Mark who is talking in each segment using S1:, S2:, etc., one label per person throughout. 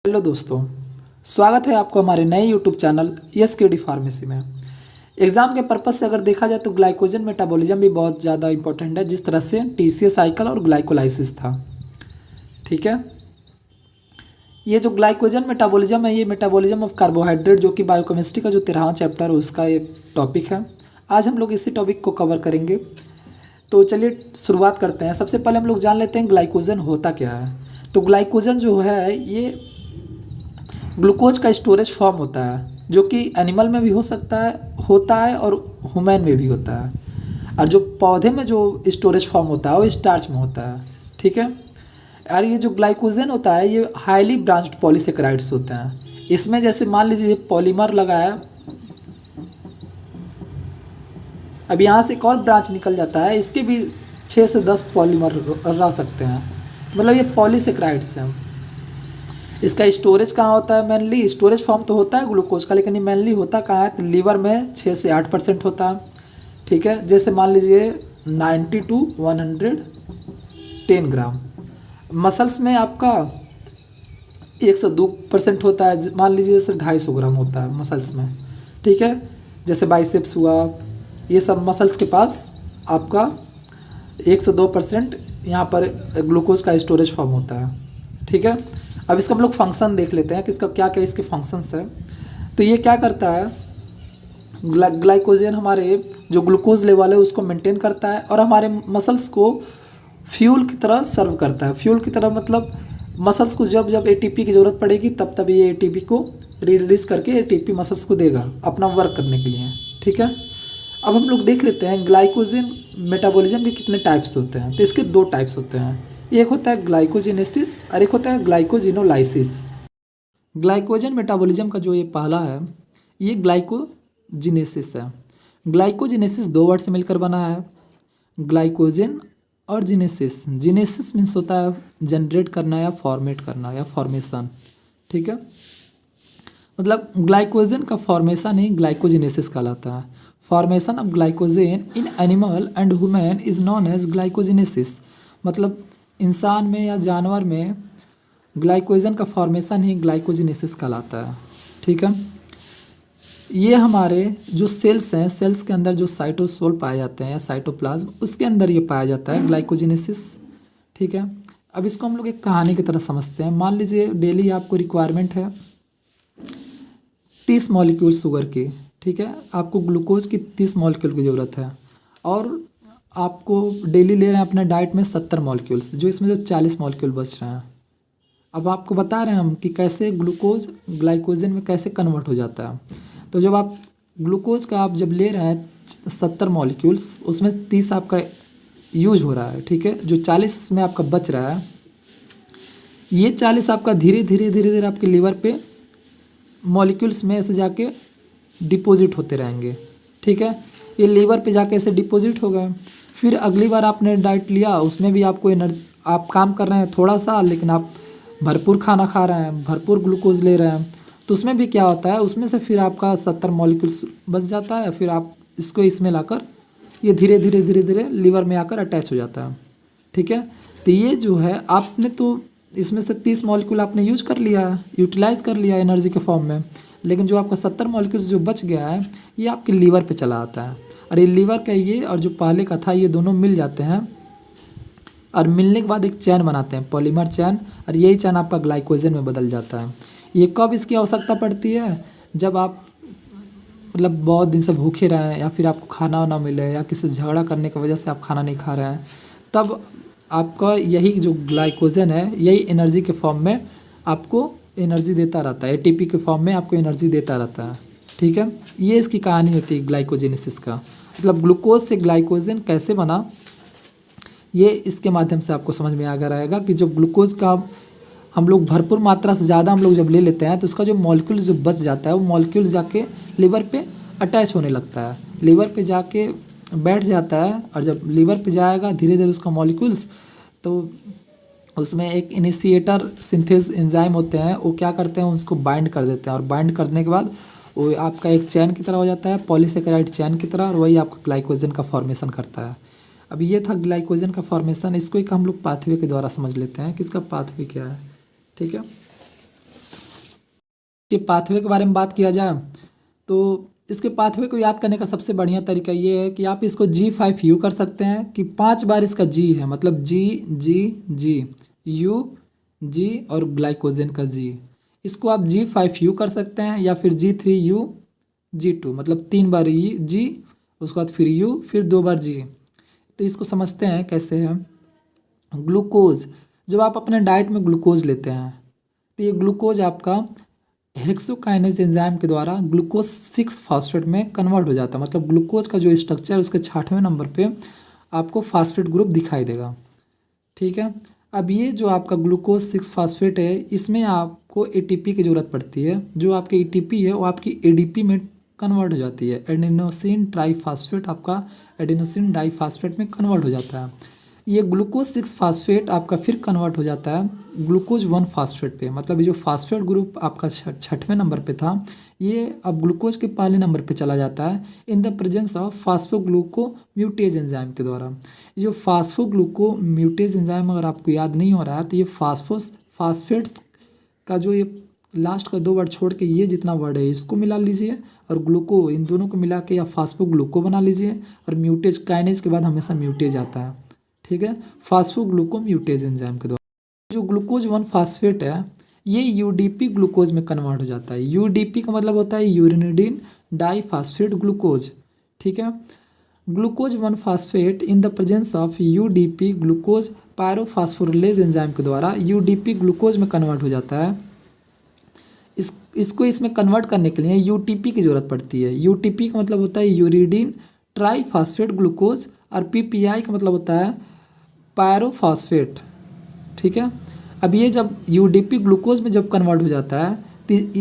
S1: Hello दोस्तों, स्वागत है आपको हमारे नए यूट्यूब चैनल यस के डी फार्मेसी में। एग्ज़ाम के पर्पज़ से अगर देखा जाए तो ग्लाइकोजन मेटाबॉलिज्म भी बहुत ज़्यादा इंपॉर्टेंट है, जिस तरह से टीसीए साइकिल और ग्लाइकोलाइसिस था। ठीक है, ये जो ग्लाइकोजन मेटाबॉलिज्म है, ये मेटाबॉलिज्म ऑफ कार्बोहाइड्रेट, जो कि बायोकेमिस्ट्री का जो 13वां चैप्टर है उसका ये टॉपिक है। आज हम लोग इसी टॉपिक को कवर करेंगे। तो चलिए शुरुआत करते हैं। सबसे पहले हम लोग जान लेते हैं ग्लाइकोजन होता क्या है। तो ग्लाइकोजन जो है ये ग्लूकोज का स्टोरेज फॉर्म होता है, जो कि एनिमल में भी होता है और ह्यूमन में भी होता है। और जो पौधे में जो स्टोरेज फॉर्म होता है वो स्टार्च में होता है। ठीक है, और ये जो ग्लाइकोजन होता है ये हाईली ब्रांच्ड पॉलीसेकेराइड्स होते हैं। इसमें जैसे मान लीजिए पॉलीमर लगा है, अब यहाँ से एक और ब्रांच निकल जाता है, इसके भी 6 से 10 पॉलीमर रह सकते हैं। मतलब ये पॉलीसेकेराइड्स हैं। इसका स्टोरेज कहाँ होता है? मेनली स्टोरेज फॉर्म तो होता है ग्लूकोज का, लेकिन ये मेनली होता कहाँ है? तो लीवर में 6 से 8% होता है। ठीक है, जैसे मान लीजिए 90 to 110 ग्राम। मसल्स में आपका 102% होता है। मान लीजिए जैसे 250 ग्राम होता है मसल्स में। ठीक है, जैसे बाइसेप्स हुआ, ये सब मसल्स के पास आपका 102% यहाँ पर ग्लूकोज का स्टोरेज फॉर्म होता है। ठीक है, अब इसका हम लोग फंक्शन देख लेते हैं कि इसका क्या क्या इसके फंक्शंस है। तो ये क्या करता है, ग्लाइकोजन हमारे जो ग्लूकोज लेवल है उसको मेंटेन करता है और हमारे मसल्स को फ्यूल की तरह सर्व करता है। फ्यूल की तरह मतलब मसल्स को जब जब एटीपी की ज़रूरत पड़ेगी तब तब ये एटीपी को रिलीज़ करके एटीपी मसल्स को देगा अपना वर्क करने के लिए। ठीक है, अब हम लोग देख लेते हैं ग्लाइकोजन मेटाबॉलिज्म के कितने टाइप्स होते हैं। तो इसके 2 टाइप्स होते हैं, एक होता है ग्लाइकोजेनेसिस और एक होता है ग्लाइकोजिनोलाइसिस। ग्लाइकोजन मेटाबॉलिज्म का जो ये पहला है ये ग्लाइकोजिनेसिस है। ग्लाइकोजिनेसिस 2 वर्ड से मिलकर बना है, ग्लाइकोजन और जिनेसिस। जिनेसिस मीन्स होता है जनरेट करना या फॉर्मेट करना या फॉर्मेशन। ठीक है, मतलब ग्लाइकोजन का फॉर्मेशन ही ग्लाइकोजिनेसिस कहलाता है। Formation of glycogen in animal and human is known as glycogenesis. मतलब इंसान में या जानवर में ग्लाइकोजन का फॉर्मेशन ही ग्लाइकोजिनेसिस कहलाता है। ठीक है, ये हमारे जो सेल्स हैं, सेल्स के अंदर जो साइटोसोल पाए जाते हैं या साइटोप्लाज्म, उसके अंदर ये पाया जाता है ग्लाइकोजिनेसिस। ठीक है, अब इसको हम लोग एक कहानी की तरह समझते हैं। मान लीजिए डेली आपको रिक्वायरमेंट है 30 मॉलिक्यूल शुगर की। ठीक है, आपको ग्लूकोज की 30 मॉलिक्यूल की ज़रूरत है और आपको डेली ले रहे हैं अपने डाइट में 70 मॉलिक्यूल्स, जो इसमें जो 40 मॉलिक्यूल बच रहे हैं। अब आपको बता रहे हैं हम कि कैसे ग्लूकोज ग्लाइकोजन में कैसे कन्वर्ट हो जाता है। तो जब आप ग्लूकोज का आप जब ले रहे हैं 70 मॉलिक्यूल्स, उसमें 30 आपका यूज हो रहा है। ठीक है, जो 40 इसमें आपका बच रहा है, ये 40 आपका धीरे धीरे आपके लीवर पे मॉलिक्यूल्स में ऐसे जाके डिपॉजिट होते रहेंगे। ठीक है, ये लीवर पे जाके ऐसे डिपॉजिट हो गए। फिर अगली बार आपने डाइट लिया, उसमें भी आपको एनर्जी, आप काम कर रहे हैं थोड़ा सा लेकिन आप भरपूर खाना खा रहे हैं, भरपूर ग्लूकोज ले रहे हैं, तो उसमें भी क्या होता है, उसमें से फिर आपका 70 मॉलिक्यूल्स बच जाता है। फिर आप इसको इसमें लाकर ये धीरे धीरे लीवर में आकर अटैच हो जाता है। ठीक है, तो ये जो है आपने तो इसमें से 30 मॉलिक्यूल आपने यूज कर लिया, यूटिलाइज कर लिया एनर्जी के फॉर्म में, लेकिन जो आपका 70 मॉलिक्यूल्स जो बच गया है ये आपके लीवर पे चला आता है। और ये लीवर का ये और जो पहले का था ये दोनों मिल जाते हैं और मिलने के बाद एक चैन बनाते हैं, पॉलीमर चैन, और यही चैन आपका ग्लाइकोजन में बदल जाता है। ये कब इसकी आवश्यकता पड़ती है? जब आप मतलब बहुत दिन से भूखे रहें या फिर आपको खाना ना मिले या किसी से झगड़ा करने की वजह से आप खाना नहीं खा रहे हैं, तब आपका यही जो ग्लाइकोजन है यही एनर्जी के फॉर्म में आपको एनर्जी देता रहता है, एटीपी के फॉर्म में आपको एनर्जी देता रहता है। ठीक है, ये इसकी कहानी होती है ग्लाइकोजेनेसिस का। मतलब ग्लूकोज से ग्लाइकोजन कैसे बना, ये इसके माध्यम से आपको समझ में आ गया रहेगा कि जो ग्लूकोज का हम लोग भरपूर मात्रा से ज़्यादा हम लोग जब ले लेते हैं तो उसका जो मॉलिक्यूल जो बच जाता है वो मॉलिक्यूल जाके लीवर पे अटैच होने लगता है, लीवर पे जाके बैठ जाता है। और जब लीवर पे जाएगा धीरे धीरे उसका मॉलिक्यूल्स, तो उसमें एक इनिशिएटर सिंथेज एंजाइम होते हैं, वो क्या करते हैं उसको बाइंड कर देते हैं और बाइंड करने के बाद वो आपका एक चैन की तरह हो जाता है, पॉलीसेकेराइड चैन की तरह, और वही आपका ग्लाइकोजन का फॉर्मेशन करता है। अब ये था ग्लाइकोजन का फॉर्मेशन। इसको एक हम लोग पाथवे के द्वारा समझ लेते हैं कि इसका पाथवे क्या है। ठीक है, के पाथवे के बारे में बात किया जाए तो इसके पाथवे को याद करने का सबसे बढ़िया तरीका ये है कि आप इसको G5U कर सकते हैं कि 5 बार इसका G है, मतलब G G G U G और ग्लाइकोजन का G, इसको आप G5U कर सकते हैं या फिर G3U G2, मतलब 3 बार G, उसके बाद फिर U, फिर 2 बार G। तो इसको समझते हैं कैसे है। ग्लूकोज, जब आप अपने डाइट में ग्लूकोज लेते हैं तो ये ग्लूकोज आपका हेक्सोकाइनेज एंजाइम के द्वारा ग्लूकोज 6 फास्फेट में कन्वर्ट हो जाता है, मतलब ग्लूकोज का जो स्ट्रक्चर है उसके 6वें नंबर पे आपको फास्फेट ग्रुप दिखाई देगा। ठीक है, अब ये जो आपका ग्लूकोज 6 फास्फेट है इसमें आपको एटीपी की ज़रूरत पड़ती है, जो आपकी एटीपी है वो आपकी एडीपी में कन्वर्ट हो जाती है, एडेनोसिन ट्राईफास्फेट आपका एडेनोसिन डाईफास्फेट में कन्वर्ट हो जाता है। ये ग्लूकोज 6 फास्फेट आपका फिर कन्वर्ट हो जाता है ग्लूकोज 1 फास्फेट पे, मतलब ये जो फास्फेट ग्रुप आपका 6वें नंबर पे था ये अब ग्लूकोज के पहले नंबर पे चला जाता है in the presence of phosphoglucomutase enzyme के द्वारा। ये जो फास्फोग्लूकोम्यूटेज एंजाइम अगर आपको याद नहीं हो रहा है तो ये फास्फेट्स का जो ये लास्ट का 2 वर्ड छोड़ के ये जितना वर्ड है इसको मिला लीजिए और ग्लूको, इन दोनों को मिला के या फास्फोग्लूको बना लीजिए और म्यूटेज, काइनेज के बाद हमेशा म्यूटेज आता है। ठीक है, फास्फोग्लूकोम्यूटेज एंजाइम के द्वारा जो ग्लूकोज 1 फास्फेट है ये यूडीपी ग्लूकोज में कन्वर्ट हो जाता है। यूडीपी का मतलब होता है यूरिनिडीन डाईफास्फेट ग्लूकोज। ठीक है, glucose 1 phosphate in the presence of UDP glucose pyrophosphorylase enzyme के द्वारा यूडीपी ग्लूकोज में कन्वर्ट हो जाता है। इसको इसमें कन्वर्ट करने के लिए यूटीपी की ज़रूरत पड़ती है। यूटीपी का मतलब होता है यूरिडीन ट्राईफास्फेट ग्लूकोज और पीपीआई का मतलब होता है पायरोफॉस्फेट। ठीक है, अब ये जब यूडीपी ग्लूकोज में जब कन्वर्ट हो जाता है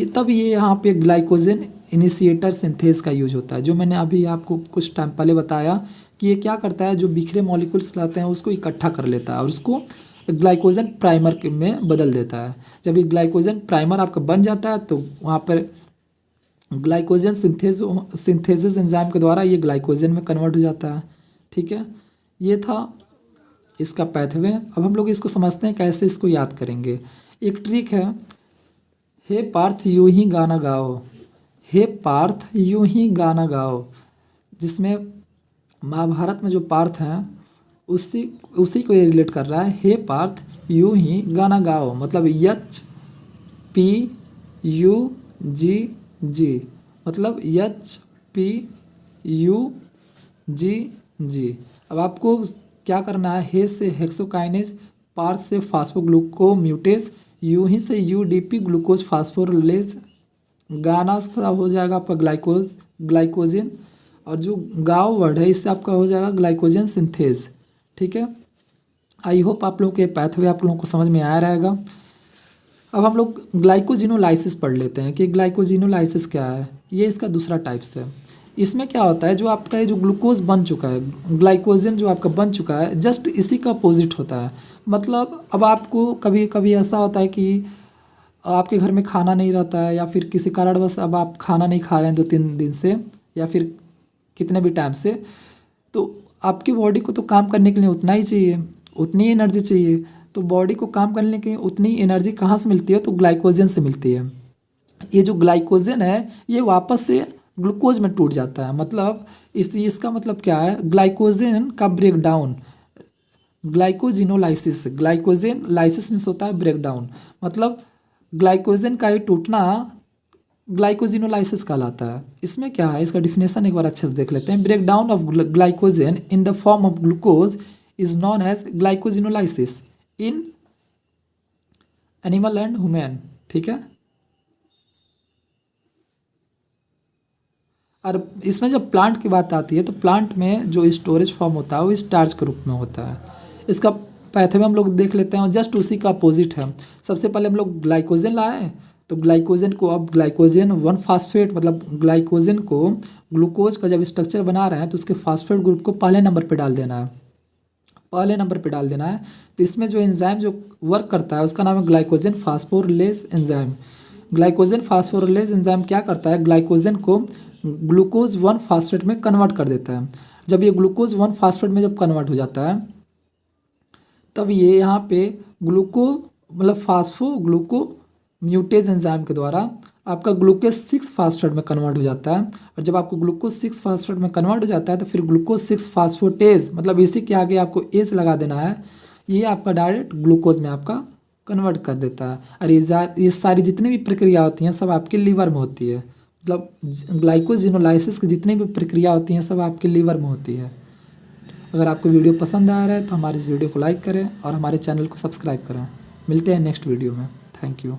S1: तब ये यहाँ पे ग्लाइकोजन इनिशिएटर सिंथेज का यूज होता है, जो मैंने अभी आपको कुछ टाइम पहले बताया कि ये क्या करता है, जो बिखरे मॉलिक्यूल्स लाते हैं उसको इकट्ठा कर लेता है और उसको ग्लाइकोजन प्राइमर में बदल देता है। जब ये ग्लाइकोजन प्राइमर आपका बन जाता है तो वहाँ पर ग्लाइकोजन सिंथेसिस एंजाइम के द्वारा ये ग्लाइकोजन में कन्वर्ट हो जाता है। ठीक है, ये था इसका पैथवे। अब हम लोग इसको समझते हैं कैसे इसको याद करेंगे। एक ट्रिक है, हे पार्थ यूं ही गाना गाओ, हे पार्थ यूं ही गाना गाओ, जिसमें महाभारत में जो पार्थ हैं उसी को ये रिलेट कर रहा है। हे पार्थ यूं ही गाना गाओ, मतलब HPUGG, मतलब HPUGG। अब आपको क्या करना है, हे से हेक्सोकाइनेज, पार्थ से फास्फोग्लूकोम्यूटेज, यूं ही से यूडीपी ग्लूकोज फास्फोरिलेज, गाना सा हो जाएगा आपका ग्लाइकोजन, और जो गाओ वर्ड है इससे आपका हो जाएगा ग्लाइकोजन सिंथेज। ठीक है, आई होप आप लोगों के पैथवे आप लोगों को समझ में आया रहेगा। अब हम लोग ग्लाइकोजिनोलाइसिस पढ़ लेते हैं कि ग्लाइकोजिनोलाइसिस क्या है। ये इसका दूसरा टाइप्स है। इसमें क्या होता है, जो आपका ये जो ग्लूकोज बन चुका है, ग्लाइकोजन जो आपका बन चुका है, जस्ट इसी का अपोजिट होता है। मतलब अब आपको कभी कभी ऐसा होता है कि आपके घर में खाना नहीं रहता है या फिर किसी कारणवश अब आप खाना नहीं खा रहे हैं 2-3 दिन से या फिर कितने भी टाइम से, तो आपकी बॉडी को तो काम करने के लिए उतना ही चाहिए, उतनी ही एनर्जी चाहिए। तो बॉडी को काम करने के लिए उतनी एनर्जी कहाँ से मिलती है, तो ग्लाइकोजन से मिलती है। ये जो ग्लाइकोजन है ये वापस से ग्लूकोज में टूट जाता है। मतलब इसका मतलब क्या है, ग्लाइकोजन का break down, glycogenolysis, glycogen lysis में होता है ब्रेक डाउन, मतलब ग्लाइकोजन का ही टूटना ग्लाइकोजिनोलाइसिस कहलाता है। इसमें क्या है, इसका डिफिनेशन एक बार अच्छे से देख लेते हैं। Break down of glycogen in the form of glucose is known as glycogenolysis in animal and human. ठीक है, और इसमें जब प्लांट की बात आती है तो प्लांट में जो स्टोरेज फॉर्म होता है वो स्टार्च के रूप में होता है। इसका पैथवे हम लोग देख लेते हैं और जस्ट उसी का अपोजिट है। सबसे पहले हम लोग ग्लाइकोजन लाए, तो ग्लाइकोजन को अब ग्लाइकोजन 1 फास्फेट, मतलब ग्लाइकोजन को ग्लूकोज का जब स्ट्रक्चर बना रहे हैं तो उसके फास्फेट ग्रुप को पहले नंबर पे डाल देना है, पहले नंबर पे डाल देना है। तो इसमें जो एंजाइम जो वर्क करता है उसका नाम है ग्लाइकोजन फास्फोरिलेज एंजाइम। ग्लाइकोजन फास्फोरिलेज एंजाइम क्या करता है, ग्लाइकोजन को ग्लूकोज 1 फास्फेट में कन्वर्ट कर देता है। जब ये ग्लूकोज 1 फास्फेट में जब कन्वर्ट हो जाता है तब ये यहाँ पे मतलब फास्फोग्लूकोम्यूटेज एंजाइम के द्वारा आपका ग्लूकोज 6 फास्फेट में कन्वर्ट हो जाता है। और जब आपको ग्लूकोज 6 फास्फेट में कन्वर्ट हो जाता है तो फिर ग्लूकोज 6 फास्फोटेज, मतलब इसी के आगे आपको एज लगा देना है, ये आपका डायरेक्ट ग्लूकोज में आपका कन्वर्ट कर देता है। और ये सारी जितनी भी प्रक्रिया होती हैं सब आपके लीवर में होती है, मतलब ग्लाइकोजिनोलाइसिस की जितनी भी प्रक्रिया होती हैं सब आपके लीवर में होती है। अगर आपको वीडियो पसंद आ रहा है तो हमारे इस वीडियो को लाइक करें और हमारे चैनल को सब्सक्राइब करें। मिलते हैं नेक्स्ट वीडियो में। Thank you.